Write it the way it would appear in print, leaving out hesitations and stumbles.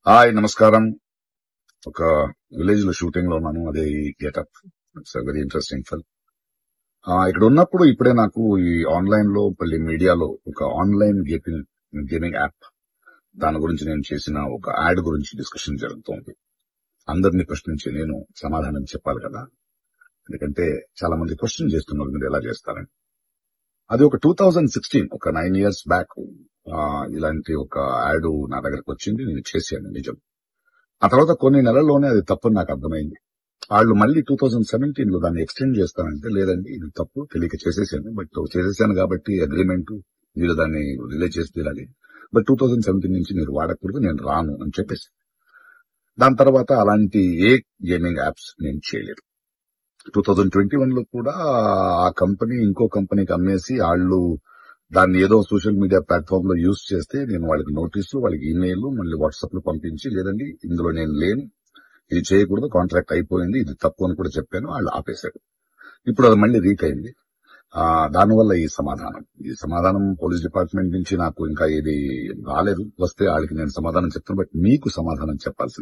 Hi నమస్కారం. ఒక village లో షూటింగ్ లో ఉన్నాను. అదే ఈ getup. It's very interesting film. ఇక్కడ ఉన్నప్పుడు ఇప్పుడే నాకు ఈ ఆన్లైన్ లో మళ్ళీ మీడియాలో ఒక ఆన్లైన్ గేమింగ్ యాప్ దాని గురించి నేను చేసిన ఒక యాడ్ గురించి డిస్కషన్ జరుగుతోంది. అందరినీ ప్రశ్నించి నేను సమాధానం చెప్పాలి కదా, ఎందుకంటే చాలా మంది క్వశ్చన్ చేస్తున్నారు మీరు ఎలా చేస్తారని. అది ఒక 2016 ఒక 9 years బ్యాక్ ఇలాంటి ఒక యాడ్ నా దగ్గరకు వచ్చింది. నేను చేశాను నిజం. ఆ తర్వాత కొన్ని నెలల్లోనే అది తప్పని నాకు అర్థమైంది. వాళ్ళు మళ్ళీ 2017 లో దాన్ని ఎక్స్టెండ్ చేస్తానంటే, లేదండి ఇది తప్పు, తెలియక చేసేసాను, బట్ చేసేసాను కాబట్టి అగ్రిమెంట్ మీరు దాన్ని రిలీజ్ చేసి తీరాలి, బట్ 2017 నుంచి మీరు వాడకూడదు, నేను రాను అని చెప్పేసి. దాని తర్వాత అలాంటి ఏ గేమింగ్ యాప్స్ నేను చేయలేదు. 2021 లో కూడా ఆ కంపెనీ ఇంకో కంపెనీకి అమ్మేసి వాళ్ళు దాన్ని ఏదో సోషల్ మీడియా ప్లాట్ఫామ్ లో యూజ్ చేస్తే నేను వాళ్ళకి నోటీసులు, వాళ్ళకి ఈమెయిల్, మళ్ళీ వాట్సాప్ లో పంపించి, లేదండి ఇందులో నేను లేను, ఇది చేయకూడదు, కాంట్రాక్ట్ అయిపోయింది, ఇది తప్పు అని కూడా చెప్పాను. వాళ్ళు ఆపేశారు. ఇప్పుడు అది మళ్ళీ రీక్ అయింది. దానివల్ల ఈ సమాధానం పోలీస్ డిపార్ట్మెంట్ నుంచి నాకు ఇంకా ఇది రాలేదు. వస్తే వాళ్ళకి నేను సమాధానం చెప్తాను, బట్ మీకు సమాధానం చెప్పాల్సింది.